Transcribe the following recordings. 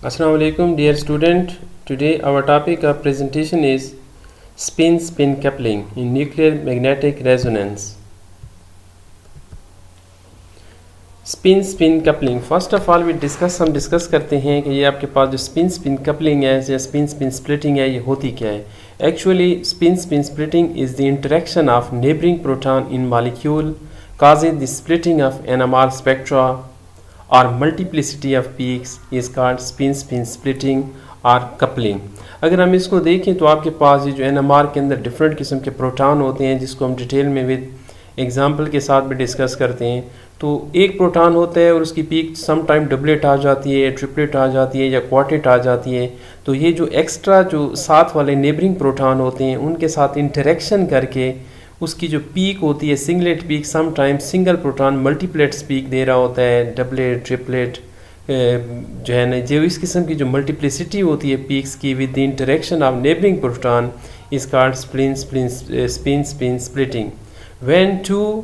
Assalamu alaikum dear student. Today our topic of presentation is spin-spin coupling in nuclear magnetic resonance. Spin-spin coupling. First of all we discuss करते हैं कि ये आपके पास जो spin-spin coupling है या spin-spin splitting है ये होती क्या है. Actually spin-spin splitting is the interaction of neighboring proton in molecule causing the splitting of NMR spectra or multiplicity of peaks is called spin-spin splitting और coupling. अगर हम इसको देखें तो आपके पास ये जो NMR के अंदर डिफरेंट किस्म के प्रोटॉन होते हैं जिसको हम डिटेल में विद एग्जांपल के साथ भी डिस्कस करते हैं. तो एक प्रोटॉन होता है और उसकी पीक सम टाइम डबलेट आ जाती है, ट्रिपलेट आ जाती है या क्वार्टेट आ जाती है. तो ये जो एक्स्ट्रा जो साथ वाले नेबरिंग प्रोटॉन होते हैं उनके साथ इंटरेक्शन करके उसकी जो पीक होती है singlet peak, some time single proton multiplets peak दे रहा होता है, डबलेट ट्रिपलेट जो है ना, जो इस किस्म की जो मल्टीप्लिसिटी होती है पीक्स की with the interaction of neighbouring proton is called spin spin splitting. When two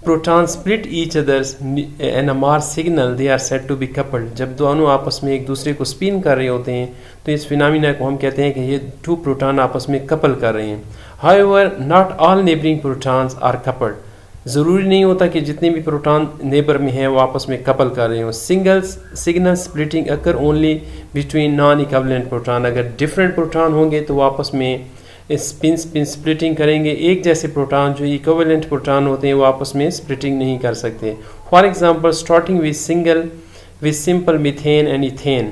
proton split each others NMR signal they are said to be coupled. जब दोनों आपस में एक दूसरे को स्पिन कर रहे होते हैं तो इस फिनोमेना को हम कहते हैं कि ये टू प्रोटॉन आपस में कपल कर रहे हैं. However, not all neighboring protons are coupled. ज़रूरी नहीं होता कि जितने भी प्रोटॉन नेबर में हैं वो आपस में कपल कर रहे हो. सिग्नल स्प्लिटिंग अकर only between non equivalent proton. अगर डिफरेंट प्रोटॉन होंगे तो वो आपस में स्पिन स्प्लिटिंग करेंगे. एक जैसे प्रोटॉन जो इक्विवेलेंट प्रोटॉन होते हैं वो आपस में स्प्लिटिंग नहीं कर सकते. For example starting with simple methane and ethane,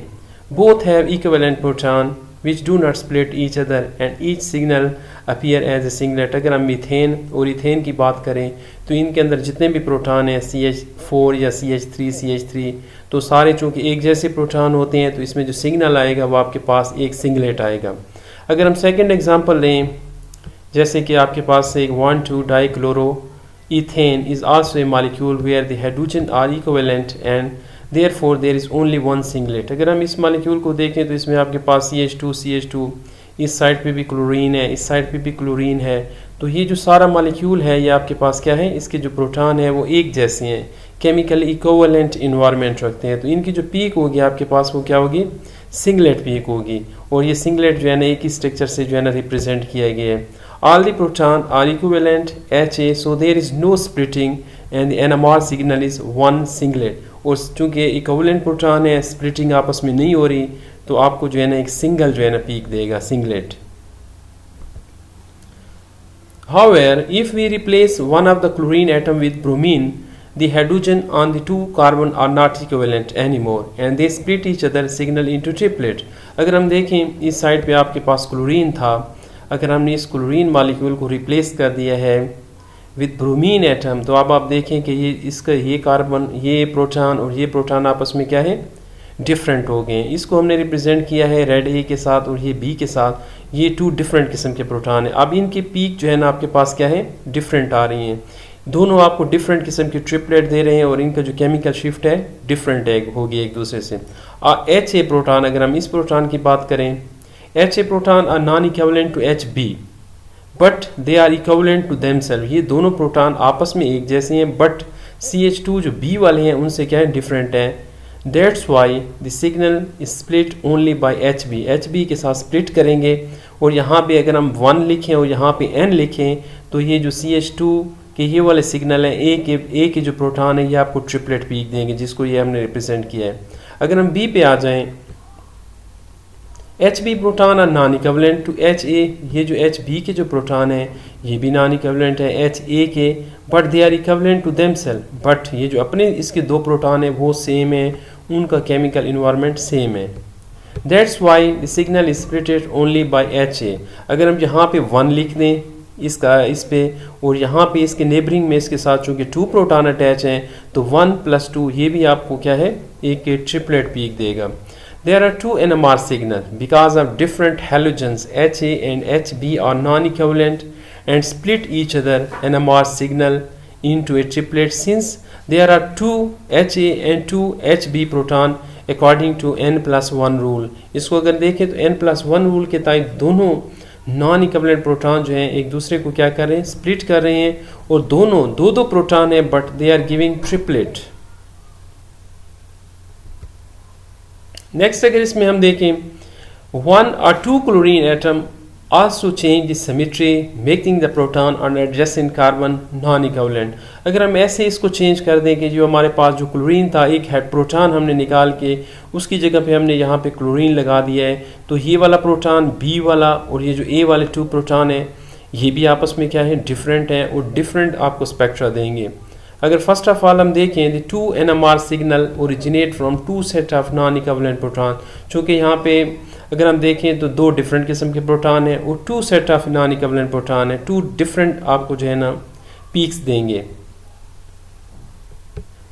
both have equivalent proton which do not split each other and each signal appear as a singlet. अगर हम मीथेन और इथेन की बात करें तो इनके अंदर जितने भी प्रोटॉन हैं CH4 या CH3 तो सारे चूँकि एक जैसे प्रोटॉन होते हैं तो इसमें जो सिग्नल आएगा वो आपके पास एक सिंगलेट आएगा. अगर हम सेकंड एग्जांपल लें, जैसे कि आपके पास एक 1,2 dichloro ethane is also a molecule where the hydrogen are equivalent and Therefore there is only one singlet. अगर हम इस मॉलिक्यूल को देखें तो इसमें आपके पास CH2 इस साइड पे भी क्लोरीन है, इस साइड पे भी क्लोरीन है. तो ये जो सारा मॉलिक्यूल है ये आपके पास क्या है, इसके जो प्रोटॉन है वो एक जैसे हैं, केमिकल इक्विवेलेंट इन्वायरमेंट रखते हैं. तो इनकी जो पीक होगी आपके पास वो क्या होगी, सिंगलेट पीक होगी. और ये सिंगलेट जो है ना एक ही स्ट्रक्चर से जो है ना रिप्रेजेंट किया गया है. All the proton are equivalent HA, so there is no splitting and the NMR signal is one singlet. और चूँकि इक्विवेलेंट प्रोटॉन है, स्प्लिटिंग आपस में नहीं हो रही तो आपको जो है ना एक सिंगल जो है ना पीक देगा, singlet. However, if we replace one of the chlorine atom with bromine, the hydrogen on the two carbon are not equivalent anymore and they split each other signal into triplet. अगर हम देखें इस side पे आपके पास chlorine था, अगर हमने इस क्लोरीन मॉलिक्यूल को रिप्लेस कर दिया है विद ब्रोमीन एटम तो अब आप देखें कि ये इसका ये कार्बन, ये प्रोटॉन और ये प्रोटॉन आपस में क्या है, डिफरेंट हो गए. इसको हमने रिप्रेजेंट किया है रेड ए के साथ और ये बी के साथ. ये टू डिफरेंट किस्म के प्रोटॉन है. अब इनकी पीक जो है ना आपके पास क्या है, डिफरेंट आ रही हैं. दोनों आपको डिफरेंट किस्म की ट्रिपलेट दे रहे हैं और इनका जो केमिकल शिफ्ट है डिफरेंट है, होगी एक दूसरे से. HA प्रोटॉन, अगर हम इस प्रोटॉन की बात करें, HA proton are non equivalent to HB but they are equivalent to themselves. ये दोनों प्रोटॉन आपस में एक जैसे हैं बट CH2 जो B वाले हैं उनसे क्या है, डिफरेंट है. That's why the signal is split only by HB के साथ स्प्लिट करेंगे. और यहाँ पे अगर हम 1 लिखें और यहाँ पे N लिखें तो ये जो CH2 के ये वाले सिग्नल हैं, ए के जो प्रोटॉन है ये आपको ट्रिपलेट पीक देंगे जिसको ये हमने रिप्रेजेंट किया है. अगर हम B पे आ जाएँ, HB proton are non equivalent to HA. ये जो HB के जो प्रोटॉन है ये भी नॉन इक्विवेलेंट है HA के but they are equivalent to themselves. But ये जो अपने इसके दो प्रोटॉन है वो सेम है, उनका केमिकल इन्वायरमेंट सेम है. That's why the signal is splitted only by HA. अगर हम यहाँ पे 1 लिख दें इसका इस पे और यहाँ पे इसके नेबरिंग में इसके साथ चूँकि 2 प्रोटॉन अटैच हैं तो 1 + 2 ये भी आपको क्या है, एक ट्रिपलेट पीक देगा. There are two NMR signals because of different halogens HA and HB are non-equivalent and split each other NMR signal into a triplet. Since there are two HA and two HB proton according to n+1 rule. इसको अगर देखें तो n+1 rule के तहत दोनों non equivalent proton जो हैं एक दूसरे को क्या कर रहे हैं, स्प्लिट कर रहे हैं. और दोनों दो प्रोटॉन हैं but they are giving triplet. Next अगर इसमें हम देखें, 1 or 2 chlorine atom also change the symmetry making the proton on adjacent carbon non-equivalent। अगर हम ऐसे इसको चेंज कर दें कि जो हमारे पास जो क्लोरीन था, एक है प्रोटॉन हमने निकाल के उसकी जगह पे हमने यहाँ पे क्लोरीन लगा दिया है, तो ये वाला प्रोटॉन बी वाला और ये जो ए वाले 2 प्रोटॉन है ये भी आपस में क्या है, डिफरेंट हैं और डिफरेंट आपको स्पेक्ट्रा देंगे। अगर फर्स्ट ऑफ ऑल हम देखें, the 2 NMR signal originate from 2 set of non equivalent proton, चूँकि यहाँ पे अगर हम देखें तो 2 डिफरेंट किस्म के प्रोटॉन है और 2 set of non equivalent proton है, 2 डिफरेंट आपको जो है ना पीक्स देंगे।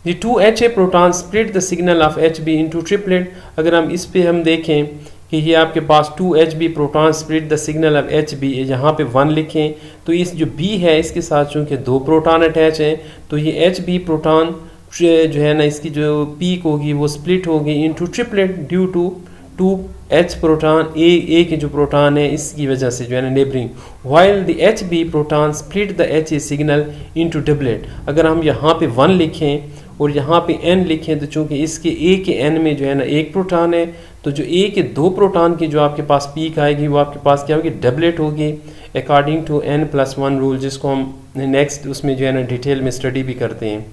The 2 HA proton split the signal of HB into triplet. अगर हम इस पे हम देखें कि ये आपके पास 2 HB proton split the signal of HB, यहाँ पे 1 लिखें तो इस जो B है इसके साथ चूँकि 2 प्रोटॉन अटैच हैं तो ये HB प्रोटॉन जो है ना इसकी जो पीक होगी वो स्प्लिट होगी into triplet due to 2H proton ए के जो प्रोटॉन है इसकी वजह से जो है ना neighbouring, while the HB proton split the HA signal into doublet. अगर हम यहाँ पे 1 लिखें और यहाँ पे n लिखें तो चूँकि इसके A के n में जो है ना 1 प्रोटॉन है तो जो A के 2 प्रोटॉन की जो आपके पास पीक आएगी वो आपके पास क्या होगी, डबलेट होगी अकॉर्डिंग टू n+1 रूल, जिसको हम नेक्स्ट उसमें जो है ना डिटेल में स्टडी भी करते हैं।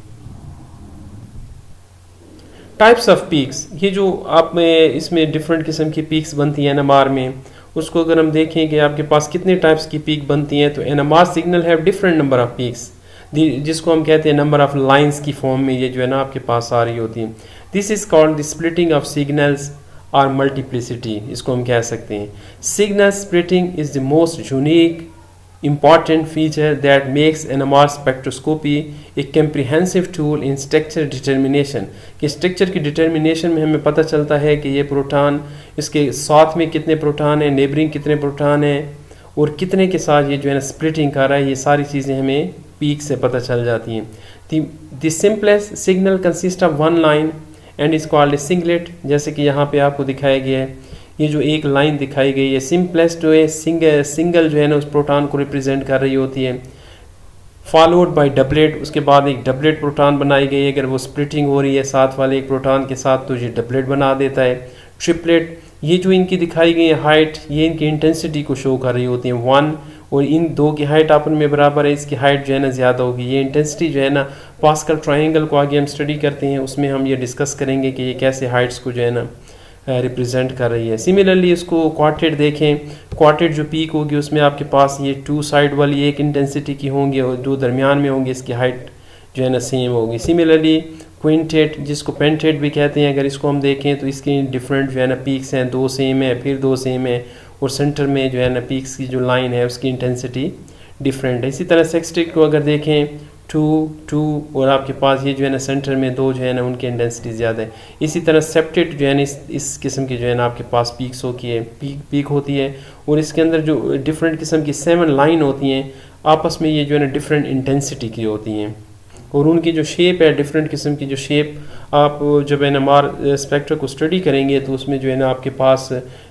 टाइप्स ऑफ पीक्स, ये जो आप में इसमें डिफरेंट किस्म की पीक्स बनती हैं NMR में, उसको अगर हम देखें कि आपके पास कितने टाइप्स की पीक बनती हैं तो NMR signal have different number of peaks, जिसको हम कहते हैं नंबर ऑफ लाइंस की फॉर्म में ये जो है ना आपके पास आ रही होती है। This is called the splitting of signals और मल्टीप्लिसिटी, इसको हम कह सकते हैं। Signal splitting is the most unique important feature that makes NMR spectroscopy a comprehensive tool in structure determination, कि स्ट्रक्चर की डिटर्मिनेशन में हमें पता चलता है कि ये प्रोटॉन इसके साथ में कितने प्रोटॉन हैं, नेबरिंग कितने प्रोटॉन हैं और कितने के साथ ये जो है ना स्प्लिटिंग कर रहा है, ये सारी चीज़ें हमें पीक से पता चल जाती हैं। The simplest signal consist of 1 line and is called a singlet, जैसे कि यहाँ पे आपको दिखाया गया है ये जो एक लाइन दिखाई गई है सिंपलेस्ट जो है सिंगल जो है ना उस प्रोटॉन को रिप्रेजेंट कर रही होती है, फॉलोड बाय डबलेट, उसके बाद एक डबलेट प्रोटॉन बनाई गई है, अगर वो स्प्लिटिंग हो रही है साथ वाले एक प्रोटॉन के साथ तो ये डबलेट बना देता है। ट्रिपलेट, ये जो इनकी दिखाई गई है हाइट, ये इनकी इंटेंसिटी को शो कर रही होती है 1 और इन 2 की हाइट आपन में बराबर है, इसकी हाइट जो है ना ज़्यादा होगी। ये इंटेंसिटी जो है ना पास्कल ट्रायंगल को आगे हम स्टडी करते हैं उसमें हम ये डिस्कस करेंगे कि ये कैसे हाइट्स को जो है ना रिप्रेजेंट कर रही है। सिमिलरली इसको क्वार्टेट देखें, क्वार्टेट जो पीक होगी उसमें आपके पास ये 2 साइड वाली एक इंटेंसिटी की होंगी और 2 दरमियान में होंगी, इसकी हाइट जो है ना सेम होगी। सिमिलरली क्विंटेट जिसको पेंटेट भी कहते हैं, अगर इसको हम देखें तो इसकी डिफरेंट जो है ना पीक्स हैं, 2 सेम है फिर 2 सेम है और सेंटर में जो है ना पीक्स की जो लाइन है उसकी इंटेंसिटी डिफरेंट है। इसी तरह सेक्सटिक को अगर देखें 2 और आपके पास ये जो है ना सेंटर में 2 जो है ना उनकी इंटेंसिटी ज़्यादा है। इसी तरह सेप्टेट जो है ना इस किस्म की जो है ना आपके पास पीक्स होती है पीक होती है और इसके अंदर जो डिफरेंट किस्म की 7 लाइन होती हैं आपस में ये जो है ना डिफरेंट इंटेंसिटी की होती हैं और उनकी जो शेप है डिफरेंट किस्म की जो शेप आप जब NMR स्पेक्ट्रा को स्टडी करेंगे तो उसमें जो है ना आपके पास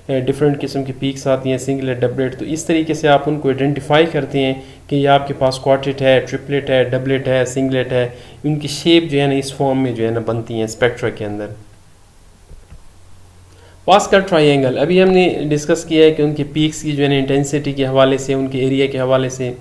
डिफरेंट किस्म की पीक्स आती हैं, सिंगलेट डबलेट, तो इस तरीके से आप उनको आइडेंटिफाई करते हैं कि ये आपके पास क्वार्टेट है, ट्रिपलेट है, डबलेट है, सिंगलेट है। उनकी शेप जो है ना इस फॉर्म में जो है ना बनती हैं स्पेक्ट्रा के अंदर। पास्कल ट्रायंगल अभी हमने डिस्कस किया है कि उनकी पीक्स की जो है ना इंटेंसिटी के हवाले से, उनके एरिया के हवाले से,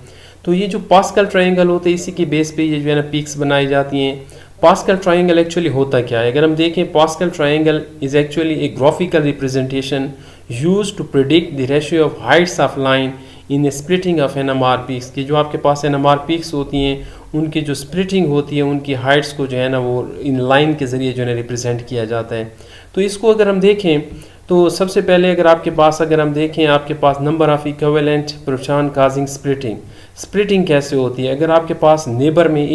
तो ये जो पास्कल ट्रायंगल होते हैं इसी की बेस पे ये जो है ना पीक्स बनाई जाती हैं। पास्कल ट्रायंगल एक्चुअली होता क्या है, अगर हम देखें Pascal triangle is actually a graphical representation used to predict the ratio of heights of line in splitting of NMR peaks, की जो आपके पास NMR पीक्स होती हैं उनकी जो स्प्लिटिंग होती है उनकी हाइट्स को जो है ना वो इन लाइन के ज़रिए जो है ना रिप्रेजेंट किया जाता है। तो इसको अगर हम देखें तो सबसे पहले अगर हम देखें आपके पास number of equivalent proton causing splitting कैसे होती है। अगर आपके पास नेबर में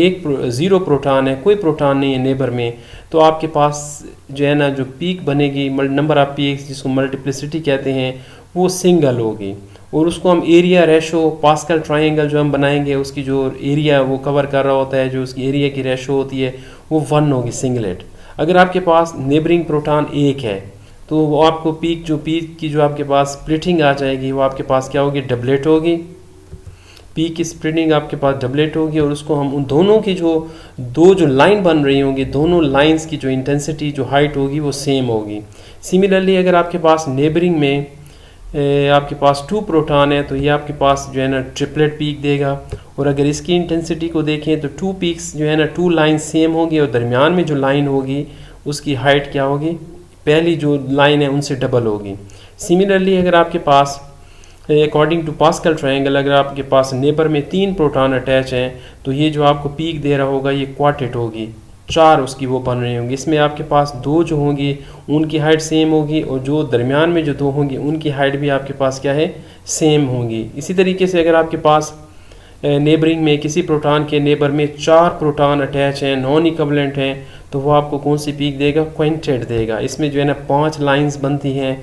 0 प्रोटॉन है, कोई प्रोटॉन नहीं है नेबर में, तो आपके पास जो है ना जो पीक बनेगी नंबर ऑफ पीक्स जिसको मल्टीप्लिसिटी कहते हैं वो सिंगल होगी और उसको हम एरिया रेशो पास्कल ट्रायंगल जो हम बनाएंगे उसकी जो एरिया वो कवर कर रहा होता है, जो उसकी एरिया की रेशो होती है वो 1 होगी सिंगलेट। अगर आपके पास नेबरिंग प्रोटॉन 1 है तो वो आपको पीक की जो आपके पास स्प्लिटिंग आ जाएगी वो आपके पास क्या होगी, डबलेट होगी। पी की स्प्लिटिंग आपके पास डबलेट होगी और उसको हम उन दोनों की जो लाइन बन रही होंगी, दोनों लाइंस की जो इंटेंसिटी जो हाइट होगी वो सेम होगी। सिमिलरली अगर आपके पास नेबरिंग में आपके पास 2 प्रोटॉन है तो ये आपके पास जो है ना ट्रिपलेट पीक देगा। और अगर इसकी इंटेंसिटी को देखें तो 2 पीक्स जो है ना 2 लाइन सेम होगी और दरमियान में जो लाइन होगी उसकी हाइट क्या होगी, पहली जो लाइन है उनसे डबल होगी। सिमिलरली अगर आपके पास अकॉर्डिंग टू पास्कल ट्रायंगल अगर आपके पास नेबर में 3 प्रोटॉन अटैच हैं तो ये जो आपको पीक दे रहा होगा ये क्वार्टेट होगी, 4 उसकी वो बन रही होंगी। इसमें आपके पास 2 जो होंगी उनकी हाइट सेम होगी और जो दरमियान में जो 2 होंगी उनकी हाइट भी आपके पास क्या है, सेम होंगी। इसी तरीके से अगर आपके पास नेबरिंग में किसी प्रोटॉन के नेबर में 4 प्रोटॉन अटैच हैं, नॉन इक्विवेलेंट हैं, तो वो आपको कौन सी पीक देगा, क्विंटेट देगा। इसमें जो है ना 5 लाइंस बनती हैं,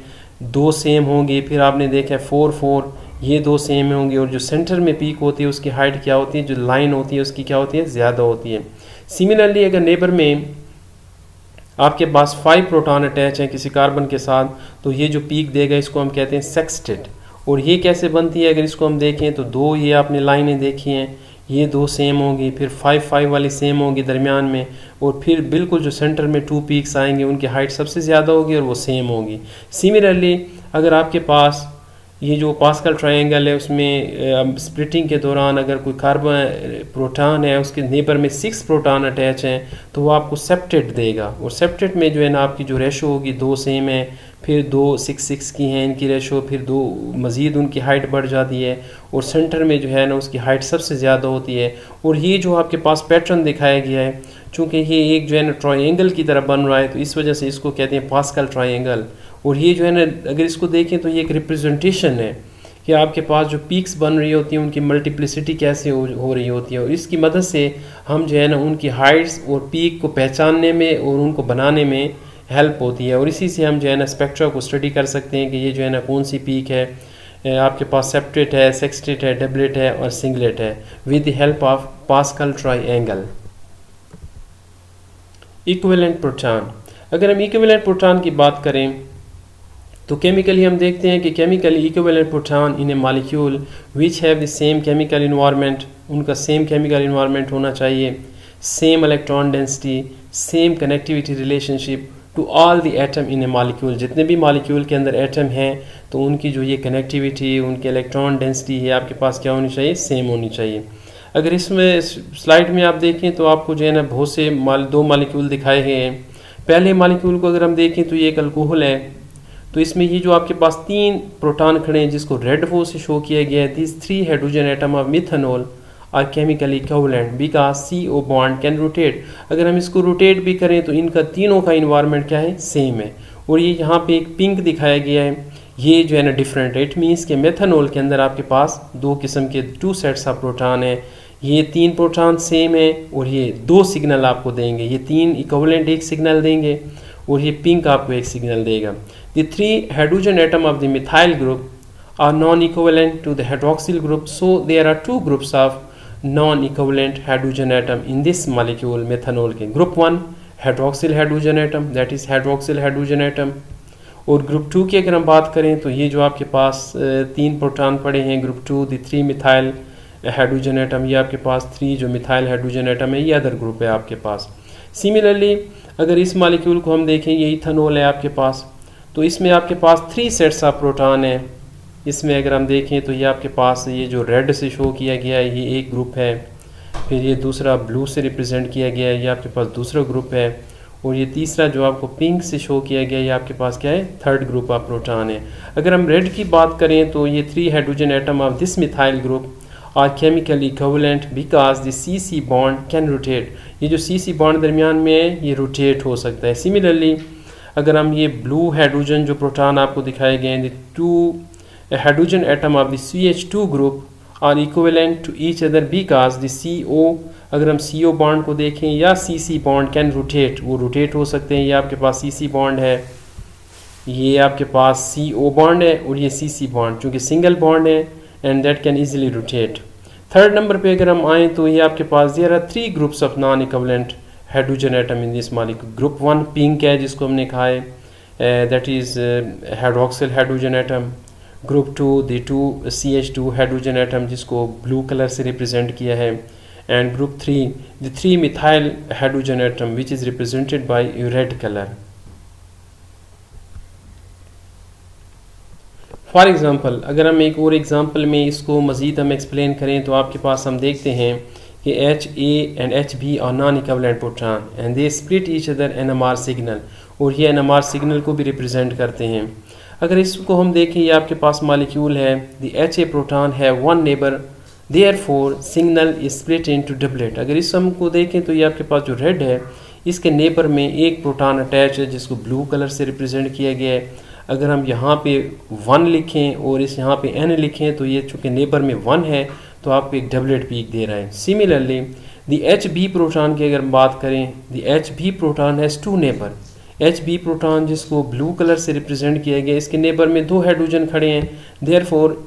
2 सेम होंगी, फिर आपने देखा 4 4 ये 2 सेम होंगी और जो सेंटर में पीक होती है उसकी हाइट क्या होती है, जो लाइन होती है उसकी क्या होती है, ज़्यादा होती है। सिमिलरली अगर नेबर में आपके पास 5 प्रोटॉन अटैच हैं किसी कार्बन के साथ तो ये जो पीक देगा इसको हम कहते हैं सेक्सटेट। और ये कैसे बनती है, अगर इसको हम देखें तो 2 ये आपने लाइनें देखी हैं, ये 2 सेम होंगी, फिर 5 5 वाली सेम होगी दरमियान में, और फिर बिल्कुल जो सेंटर में 2 पीक्स आएंगे उनकी हाइट सबसे ज़्यादा होगी और वो सेम होगी। सिमिलरली अगर आपके पास ये जो पास्कल ट्रायंगल है उसमें स्प्लिटिंग के दौरान अगर कोई कार्बन प्रोटॉन है उसके नेबर में 6 प्रोटॉन अटैच हैं तो वो आपको सेप्टेट देगा। और सेप्टेट में जो है ना आपकी जो रेशो होगी 2 सेम है, फिर 2 6 6 की हैं इनकी रेशो, फिर 2 मज़ीद उनकी हाइट बढ़ जाती है और सेंटर में जो है ना उसकी हाइट सबसे ज़्यादा होती है। और ये जो आपके पास पैटर्न दिखाया गया है, चूँकि ये एक जो है ना ट्रायंगल की तरह बन रहा है तो इस वजह से इसको कहते हैं पास्कल ट्रायंगल। और ये जो है ना अगर इसको देखें तो ये एक रिप्रेजेंटेशन है कि आपके पास जो पीक्स बन रही होती हैं उनकी मल्टीप्लिसिटी कैसे हो रही होती है, और इसकी मदद से हम जो है ना उनकी हाइट्स और पीक को पहचानने में और उनको बनाने में हेल्प होती है। और इसी से हम जो है ना स्पेक्ट्रा को स्टडी कर सकते हैं कि ये जो है ना कौन सी पीक है, आपके पास सेप्टेट है, सेक्सटेट है, डबलेट है और सिंगलेट है, with the help of pascal triangle. Equivalent proton, अगर हम इक्विवेलेंट प्रोटॉन की बात करें तो केमिकली हम देखते हैं कि chemically equivalent proton in a molecule which have the same chemical environment, उनका सेम केमिकल इन्वायरमेंट होना चाहिए, same electron density, same connectivity relationship to all the atom in a molecule. जितने भी मॉलिक्यूल के अंदर एटम हैं तो उनकी जो ये कनेक्टिविटी, उनकी इलेक्ट्रॉन डेंसिटी है आपके पास क्या होनी चाहिए, सेम होनी चाहिए। अगर इसमें स्लाइड में आप देखें तो आपको जो है ना बहुत से 2 मॉलिक्यूल दिखाए गए हैं। पहले मॉलिक्यूल को अगर हम देखें तो ये एक अल्कोहल है, तो इसमें ये जो आपके पास 3 प्रोटॉन खड़े हैं जिसको रेड वो से शो किया गया है, this 3 hydrogen atom of methanol are chemically equivalent because CO bond can rotate. अगर हम इसको रोटेट भी करें तो इनका तीनों का इन्वायरमेंट क्या है, सेम है। और ये यहाँ पे एक पिंक दिखाया गया है, ये जो है ना डिफरेंट है। इट मीन्स के मेथेनॉल के अंदर आपके पास 2 किस्म के 2 सेट्स ऑफ प्रोटॉन है, ये 3 प्रोटॉन सेम है और ये 2 सिग्नल आपको देंगे, ये 3 इक्विवेलेंट एक सिग्नल देंगे और ये पिंक आपको एक सिग्नल देगा। The 3 hydrogen atom of the methyl group are non-equivalent to the hydroxyl group, so there are 2 groups of non-equivalent hydrogen atom in this molecule methanol के। Group 1 hydroxyl hydrogen atom, that is hydroxyl hydrogen atom। और group 2 की अगर हम बात करें तो ये जो आपके पास 3 प्रोटॉन पड़े हैं group 2, the 3 methyl hydrogen atom, ये आपके पास 3 जो मिथाइल हाइड्रोजन एटम है ये अदर ग्रुप है आपके पास। सिमिलरली अगर इस मॉलिक्यूल को हम देखें, ये इथेनॉल है आपके पास, तो इसमें आपके पास 3 सेट्स ऑफ प्रोटॉन है। इसमें अगर हम देखें तो ये आपके पास ये जो रेड से शो किया गया है ये एक ग्रुप है, फिर ये दूसरा ब्लू से रिप्रेजेंट किया गया है ये आपके पास दूसरा ग्रुप है, और ये तीसरा जो आपको पिंक से शो किया गया है ये आपके पास क्या है, थर्ड ग्रुप ऑफ प्रोटॉन है। अगर हम रेड की बात करें तो ये 3 hydrogen atom of this methyl group are chemically equivalent because the CC bond can rotate. ये जो CC बॉन्ड दरमियान में है ये रोटेट हो सकता है। सिमिलरली अगर हम ये ब्लू हाइड्रोजन जो प्रोटॉन आपको दिखाए गए हैं, 2 hydrogen atom of the CH2 group are equivalent to each other because the CO, अगर हम CO बॉन्ड को देखें या CC बॉन्ड कैन रोटेट, वो रोटेट हो सकते हैं। ये आपके पास CC बॉन्ड है, ये आपके पास CO बॉन्ड है और ये CC बॉन्ड चूँकि सिंगल बॉन्ड है and that can easily rotate. Third number पे अगर हम आएँ तो ये आपके पास there are 3 groups of non equivalent hydrogen atom in this molecule. Group 1 pink है जिसको हमने कहा है, that is hydroxyl hydrogen atom. Group 2 the 2 CH2 hydrogen atom जिसको ब्लू कलर से रिप्रेजेंट किया है, and group 3 the 3 methyl hydrogen atom which is represented by red colour. For example अगर हम एक और एग्ज़ाम्पल में इसको मज़ीद हम एक्सप्लेन करें तो आपके पास हम देखते हैं कि HA and HB are non-equivalent proton and they split each other NMR signal, और ये NMR सिग्नल को भी रिप्रेजेंट करते हैं। अगर इसको हम देखें, ये आपके पास मॉलिक्यूल है, द HA प्रोटॉन है one neighbour, therefore signal is split into doublet. अगर इस सम को देखें तो ये आपके पास जो रेड है इसके नेबर में एक प्रोटॉन अटैच है जिसको ब्लू कलर से रिप्रेजेंट किया गया है। अगर हम यहाँ पे 1 लिखें और इस यहाँ पे n लिखें तो ये चूँकि नेबर में 1 है तो आपको एक डबलेट पीक दे रहा है। सिमिलरली द HB प्रोटॉन की अगर हम बात करें, the HB proton has 2 neighbour. HB proton जिसको ब्लू कलर से रिप्रेजेंट किया गया, इसके नेबर में 2 हाइड्रोजन खड़े हैं, therefore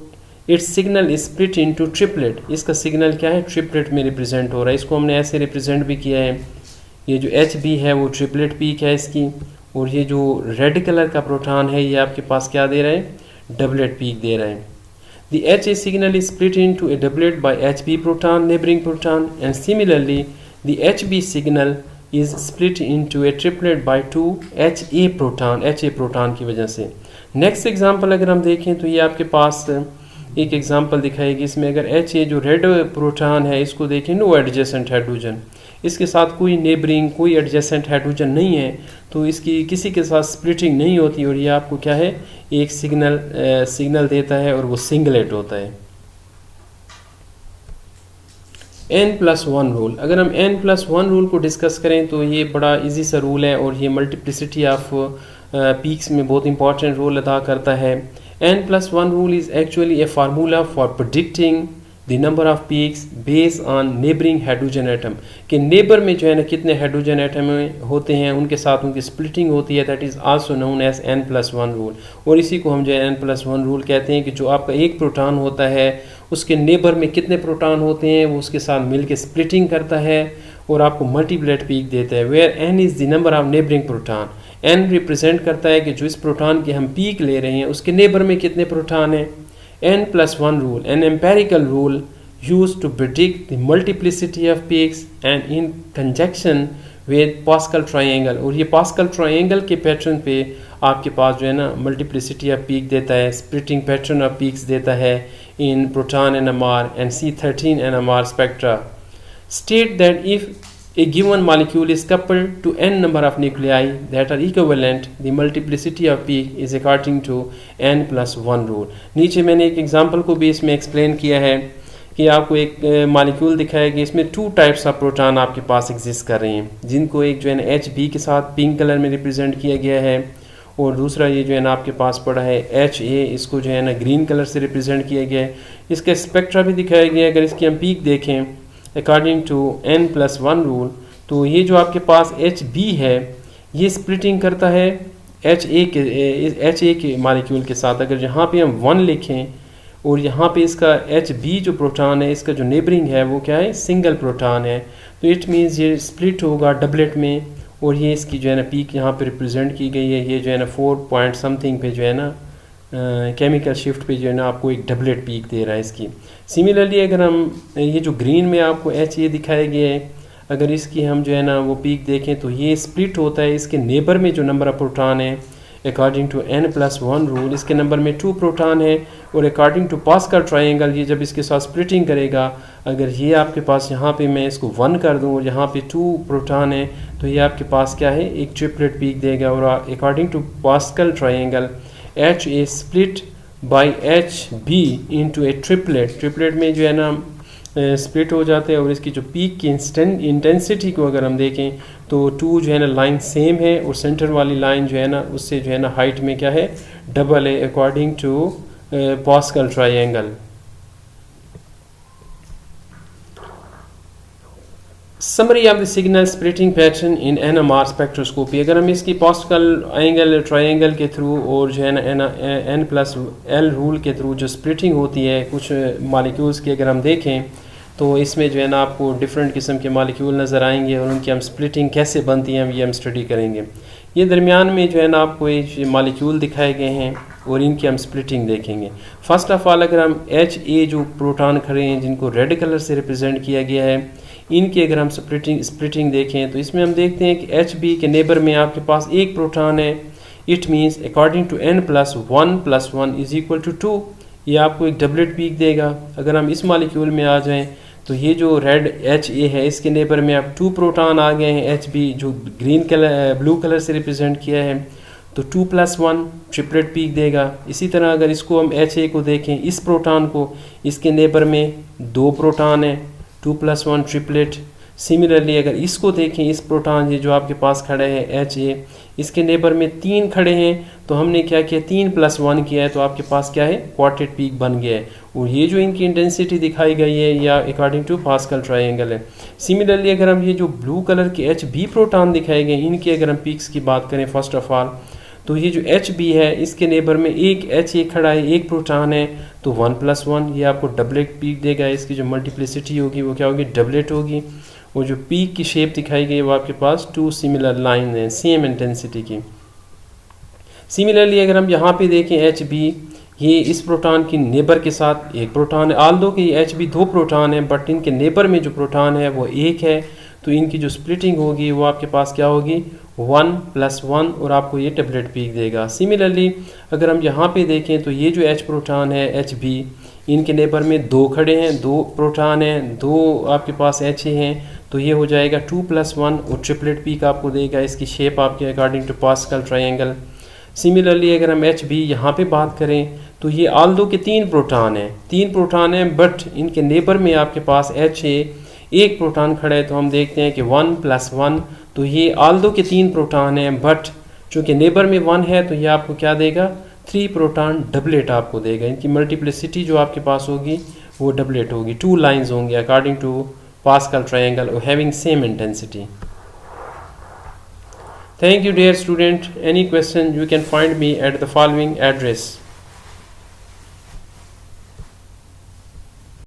it's signal is split into triplet. इसका सिग्नल क्या है, ट्रिपलेट में रिप्रेजेंट हो रहा है। इसको हमने ऐसे रिप्रेजेंट भी किया है, ये जो HB है वो ट्रिपलेट पीक है इसकी, और ये जो रेड कलर का प्रोटॉन है ये आपके पास क्या दे रहा है, डबलेट पीक दे रहा है। The HA signal is split into a doublet by HB proton, neighboring proton, and similarly the HB signal is split into a triplet by 2 HA proton की वजह से। नेक्स्ट एग्जांपल अगर हम देखें तो ये आपके पास एक एग्जांपल दिखाएगी, इसमें अगर HA जो रेड प्रोटॉन है इसको देखें, नो एडजेसेंट हाइड्रोजन, इसके साथ कोई नेबरिंग कोई एडजेसेंट हाइड्रोजन नहीं है, तो इसकी किसी के साथ स्प्लिटिंग नहीं होती, और ये आपको क्या है, एक सिग्नल देता है और वो सिंगलेट होता है। n+1 रूल, अगर हम n+1 रूल को डिस्कस करें तो ये बड़ा इजी सा रूल है और ये मल्टीप्लिसिटी ऑफ पीक्स में बहुत इंपॉर्टेंट रोल अदा करता है। n+1 rule is actually A formula for predicting the number of peaks based on neighbouring hydrogen atom, कि नेबर में जो है ना कितने हाइड्रोजन एटम होते हैं उनके साथ उनकी स्प्लिटिंग होती है, that is also known as n+1 rule. और इसी को हम जो है n+1 रूल कहते हैं कि जो आपका एक प्रोटॉन होता है उसके नेबर में कितने प्रोटॉन होते हैं वो उसके साथ मिल के स्प्लिटिंग करता है और आपको मल्टीप्लेट पीक देता है, where n is the number of neighbouring proton. n represent करता है कि जो इस प्रोटॉन की हम पीक ले रहे हैं उसके नेबर में कितने प्रोटॉन हैं। n+1 rule, an empirical rule used to predict the multiplicity of peaks and in conjunction with Pascal triangle, और ये पास्कल ट्रायंगल के पैटर्न पे आपके पास जो है ना मल्टीप्लिसिटी ऑफ पीक देता है, स्प्लिटिंग पैटर्न ऑफ पीक्स देता है इन proton NMR and C13 NMR spectra। State that if a given molecule is coupled to n number of nuclei that are equivalent, the multiplicity of peak is according to n+1 rule। नीचे मैंने एक example को भी इसमें explain किया है कि आपको एक मॉलिक्यूल दिखाया कि इसमें 2 टाइप्स ऑफ प्रोटॉन आपके पास एग्जिस्ट कर रहे हैं, जिनको एक जो है ना HB के साथ पिंक कलर में रिप्रेजेंट किया गया है, और दूसरा ये जो है ना आपके पास पड़ा है HA, इसको जो है ना ग्रीन कलर से रिप्रेजेंट किया गया है। इसका स्पेक्ट्रा भी दिखाया गया है। अगर इसकी हम पीक देखें अकॉर्डिंग टू n+1 रूल, तो ये जो आपके पास HB है ये स्प्लिटिंग करता है HA के मॉलिक्यूल के साथ। अगर यहाँ पे हम 1 लिखें और यहाँ पे इसका HB जो प्रोटॉन है इसका जो नेबरिंग है वो क्या है, सिंगल प्रोटॉन है, तो इट मीन्स ये स्प्लिट होगा डबलेट में, और ये इसकी जो है ना पीक यहाँ पे रिप्रेजेंट की गई है। ये जो है ना 4 पॉइंट समथिंग पे जो है ना केमिकल शिफ्ट पे जो है ना आपको एक डबलेट पीक दे रहा है इसकी। सिमिलरली अगर हम ये जो ग्रीन में आपको HA दिखाया गया है, अगर इसकी हम जो है ना वो पीक देखें तो ये स्प्लिट होता है, इसके नेबर में जो नंबर ऑफ प्रोटॉन है अकॉर्डिंग टू n+1 रूल इसके नंबर में 2 प्रोटॉन है, और अकॉर्डिंग टू पास्कल ट्रायंगल ये जब इसके साथ स्प्लिटिंग करेगा, अगर ये आपके पास यहाँ पे मैं इसको 1 कर दूँ और यहाँ पे 2 प्रोटॉन है तो ये आपके पास क्या है, एक ट्रिपलेट पीक देगा। और according to Pascal triangle HA split by HB into a triplet में जो है ना स्प्लिट हो जाते हैं, और इसकी जो पीक की इंटेंसिटी को अगर हम देखें तो 2 जो है ना लाइन सेम है, और सेंटर वाली लाइन जो है ना उससे जो है ना हाइट में क्या है, डबल है according to Pascal triangle. Summary of the signal splitting pattern in NMR spectroscopy, अगर हम इसकी पास्कल ट्रायंगल के थ्रू और जो है ना n+L रूल के थ्रू जो स्प्लिटिंग होती है कुछ मॉलिक्यूल्स की अगर हम देखें तो इसमें जो है ना आपको डिफरेंट किस्म के मॉलिक्यूल नज़र आएंगे, और उनकी हम स्प्लिटिंग कैसे बनती है ये हम स्टडी करेंगे। ये दरमियान में जो है ना आपको ये मॉलिक्यूल दिखाए गए हैं, और इनकी हम स्प्लिटिंग देखेंगे। फर्स्ट ऑफ ऑल अगर हम एच ए जो प्रोटॉन खड़े हैं जिनको रेड कलर से रिप्रेजेंट किया गया है, इनकी अगर हम स्प्लिटिंग देखें तो इसमें हम देखते हैं कि एच बी के नेबर में आपके पास एक प्रोटॉन है। It means according to n + 1 is equal to 2, ये आपको एक डबलेट पीक देगा। अगर हम इस मालिक्यूल में आ जाएं तो ये जो रेड एच ए है इसके नेबर में अब 2 प्रोटॉन आ गए हैं, एच बी जो ब्लू कलर से रिप्रेजेंट किया है, तो 2 + 1 ट्रिपलेट पीक देगा। इसी तरह अगर इसको हम एच ए को देखें, इस प्रोटॉन को, इसके नेबर में 2 प्रोटॉन है, 2 + 1 ट्रिपलेट। सिमिलरली अगर इसको देखें, इस प्रोटॉन ये जो आपके पास खड़े हैं एच ए, इसके नेबर में 3 खड़े हैं, तो हमने क्या किया 3 + 1 किया है, तो आपके पास क्या है क्वार्टेट पीक बन गया है। और ये जो इनकी इंटेंसिटी दिखाई गई है या अकॉर्डिंग टू पास्कल ट्रायंगल है। सिमिलरली अगर हम ये जो ब्लू कलर के एच बी प्रोटॉन दिखाए गए, इनकी अगर हम पीक्स की बात करें फर्स्ट ऑफ ऑल, तो ये जो एच बी है इसके नेबर में एक एच ए खड़ा है, एक प्रोटॉन है, तो 1 + 1 ये आपको डबलेट पीक देगा। इसकी जो मल्टीप्लिसिटी होगी वो क्या होगी, डबलेट होगी। और जो पीक की शेप दिखाई गई है वो आपके पास 2 सिमिलर लाइन है सेम इंटेंसिटी की। सिमिलरली अगर हम यहाँ पे देखें एच बी, ये इस प्रोटॉन की नेबर के साथ एक प्रोटॉन है, आल्दो कि एच बी 2 प्रोटॉन है, बट इनके नेबर में जो प्रोटॉन है वो एक है, तो इनकी जो स्प्लिटिंग होगी वो आपके पास क्या होगी 1 + 1, और आपको ये डबलेट पीक देगा। सिमिलरली अगर हम यहाँ पे देखें तो ये जो एच प्रोटॉन है एच बी, इनके नेबर में 2 खड़े हैं, 2 प्रोटॉन हैं, 2 आपके पास एच ए हैं, तो ये हो जाएगा 2 + 1 और ट्रिपलेट पीक आपको देगा। इसकी शेप आपके according to Pascal triangle. Similarly अगर हम एच बी यहाँ पे बात करें तो ये आल्दो के 3 प्रोटॉन हैं, बट इनके नेबर में आपके पास एच ए एक प्रोटॉन खड़ा है, तो हम देखते हैं कि 1 + 1, तो ये आल्दो के 3 प्रोटॉन हैं, बट चूँकि नेबर में 1 है तो ये आपको क्या देगा 3 प्रोटॉन डबलेट आपको देगा। इनकी मल्टीप्लिसिटी जो आपके पास होगी वो डबलेट होगी, 2 लाइन्स होंगी according to Pascal triangle or having same intensity. Thank you dear student. Any question you can find me at the following address.